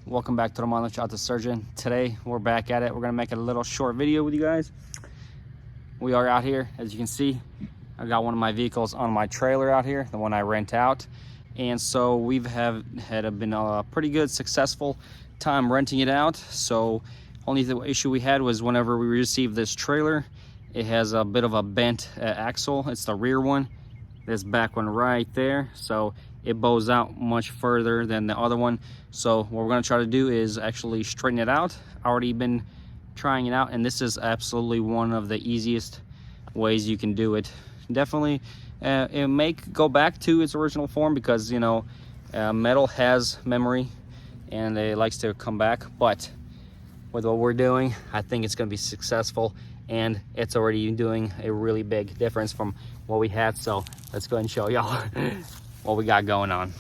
Welcome back to Romanovich Auto Surgeon. Today we're back at it. We're gonna make a little short video with you guys. We are out here, as you can see. I got one of my vehicles on my trailer out here, the one I rent out, and so we've been a pretty good, successful time renting it out. So only the issue we had was whenever we received this trailer, it has a bit of a bent axle. It's the rear one. This back one right there, so it bows out much further than the other one. So what we're going to try to do is actually straighten it out. Already been trying it out, and this is absolutely one of the easiest ways you can do it. Definitely it may go back to its original form because, you know, metal has memory and it likes to come back, but with what we're doing, I think it's going to be successful, and it's already doing a really big difference from what we had. So let's go ahead and show y'all what we got going on.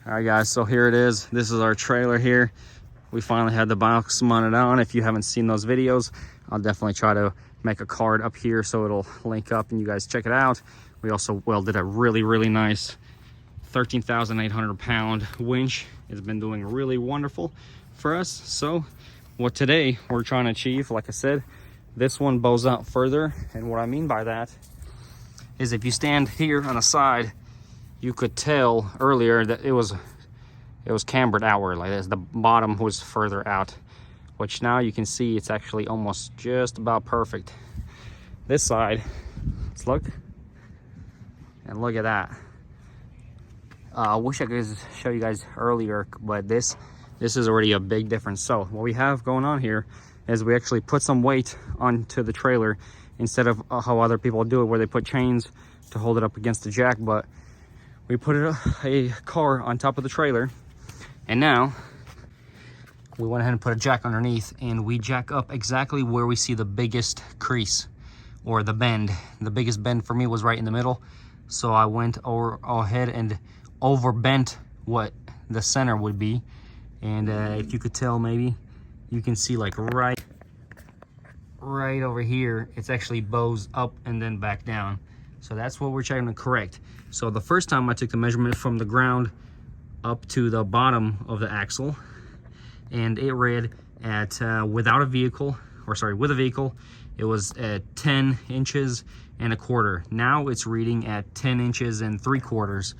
All right guys, so here it is. This is our trailer here. We finally had the box mounted on. If you haven't seen those videos, I'll definitely try to make a card up here so it'll link up and you guys check it out. We also welded a really nice 13,800 pound winch. It's been doing really wonderful for us. So what today we're trying to achieve, like I said, this one bows out further, and what I mean by that is if you stand here on the side, you could tell earlier that it was cambered outward like this. The bottom was further out, which now you can see it's actually almost just about perfect. This side, let's look, and look at that. I wish I could show you guys earlier, but this is already a big difference. So what we have going on here is we actually put some weight onto the trailer instead of how other people do it, where they put chains to hold it up against the jack. But we put a car on top of the trailer, and now we went ahead and put a jack underneath, and we jack up exactly where we see the biggest crease or the bend. The biggest bend for me was right in the middle, so I went ahead and overbent what the center would be. And if you could tell, maybe you can see like right over here, it's actually bows up and then back down. So that's what we're trying to correct. So the first time I took the measurement from the ground up to the bottom of the axle, and it read at with a vehicle, it was at 10 inches and a quarter. Now it's reading at 10 inches and 3/4.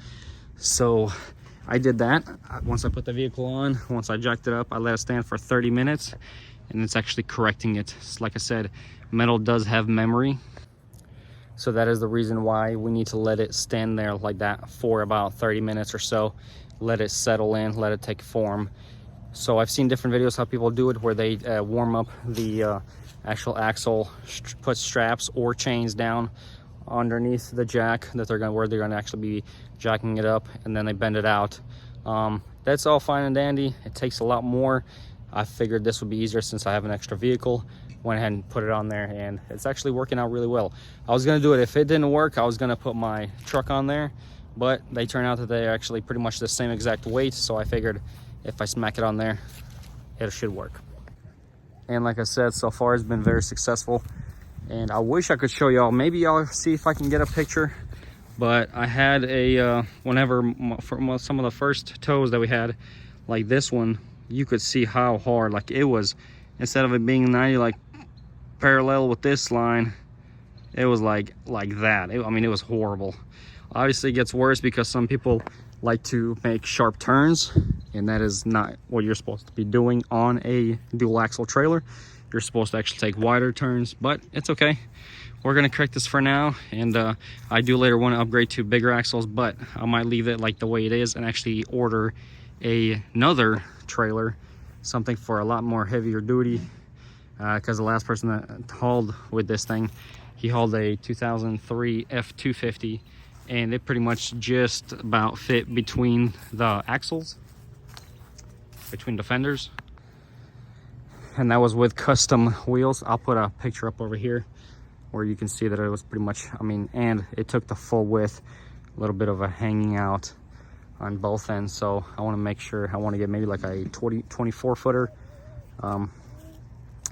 So I did that. Once I put the vehicle on, once I jacked it up, I let it stand for 30 minutes, and it's actually correcting it. Like I said, metal does have memory. So that is the reason why we need to let it stand there like that for about 30 minutes or so. Let it settle in, let it take form. So I've seen different videos how people do it, where they warm up the actual axle, put straps or chains down underneath the jack where they're gonna actually be jacking it up, and then they bend it out. That's all fine and dandy. It takes a lot more. I figured this would be easier since I have an extra vehicle. Went ahead and put it on there, and it's actually working out really well. I was gonna do it, if it didn't work, I was gonna put my truck on there, but they turn out that they're actually pretty much the same exact weight, so I figured if I smack it on there, it should work. And like I said, so far it's been very successful, and I wish I could show y'all. Maybe I'll see if I can get a picture, but I had a for some of the first tows that we had, like this one, you could see how hard, like it was, instead of it being 90 like parallel with this line, it was like that. I mean, it was horrible. Obviously it gets worse because some people like to make sharp turns, and that is not what you're supposed to be doing on a dual axle trailer. You're supposed to actually take wider turns, but it's okay. We're gonna correct this for now, and I do later want to upgrade to bigger axles, but I might leave it like the way it is and actually order another trailer, something for a lot more heavier duty, because the last person that hauled with this thing, he hauled a 2003 F250, and it pretty much just about fit between the axles, between the fenders, and that was with custom wheels. I'll put a picture up over here where you can see that it was pretty much, I mean, and it took the full width, a little bit of a hanging out on both ends. So I want to make sure, I want to get maybe like a 24 footer,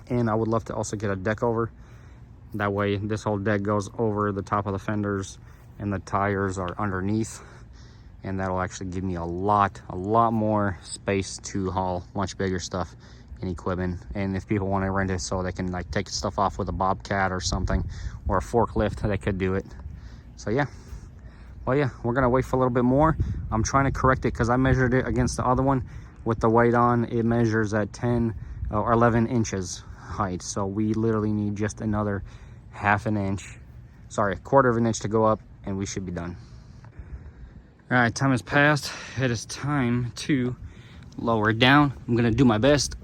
and I would love to also get a deck over. That way this whole deck goes over the top of the fenders and the tires are underneath, and that'll actually give me a lot more space to haul much bigger stuff and equipment. And if people want to rent it so they can like take stuff off with a bobcat or something, or a forklift, they could do it. So yeah, well yeah, we're gonna wait for a little bit more. I'm trying to correct it because I measured it against the other one with the weight on. It measures at 10 or 11 inches height, so we literally need just another half an inch, sorry, a quarter of an inch to go up, and we should be done. All right, time has passed. It is time to lower it down. I'm gonna do my best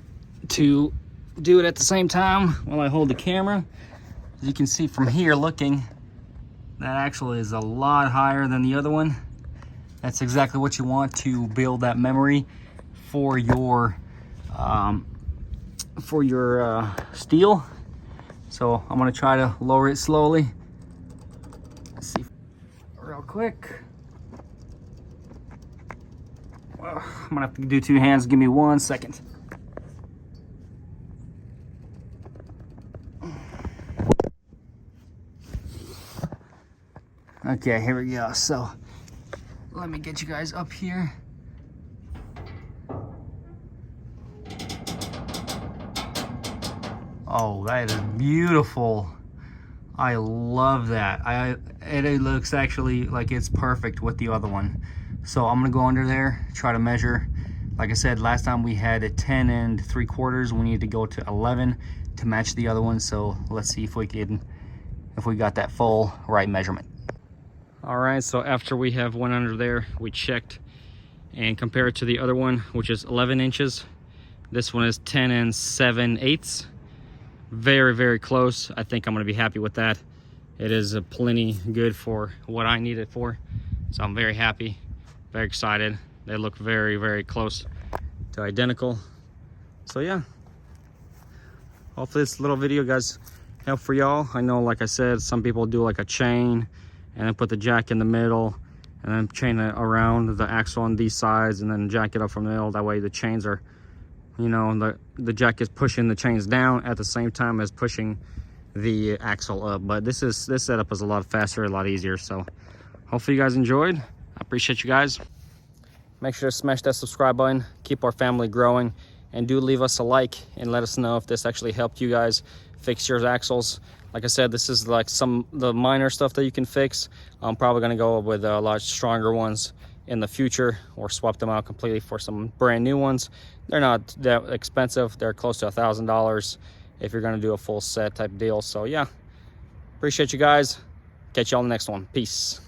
to do it at the same time while I hold the camera. As you can see from here looking, that actually is a lot higher than the other one. That's exactly what you want to build that memory for your steel. So I'm gonna try to lower it slowly. Let's see real quick. Well, I'm gonna have to do 2 hands. Give me 1 second. Okay, here we go. So let me get you guys up here. Oh, that is beautiful. I love that. It looks actually like it's perfect with the other one. So I'm gonna go under there, try to measure. Like I said, last time we had a 10 3/4. We need to go to 11 to match the other one. So let's see if we got that full right measurement. All right, so after we have went under there, we checked and compared it to the other one, which is 11 inches. This one is 10 7/8. Very, very close. I think I'm gonna be happy with that. It is plenty good for what I need it for. So I'm very happy, very excited. They look very, very close to identical. So yeah, hopefully this little video guys help for y'all. I know, like I said, some people do like a chain and then put the jack in the middle and then chain it around the axle on these sides and then jack it up from the middle. That way the chains are, you know, the jack is pushing the chains down at the same time as pushing the axle up. But this setup is a lot faster, a lot easier. So hopefully you guys enjoyed. I appreciate you guys. Make sure to smash that subscribe button, keep our family growing, and do leave us a like and let us know if this actually helped you guys fix your axles. Like I said, this is like the minor stuff that you can fix. I'm probably gonna go with a lot stronger ones in the future, or swap them out completely for some brand new ones. They're not that expensive. They're close to $1,000 if you're gonna do a full set type deal. So yeah, appreciate you guys. Catch y'all on the next one. Peace.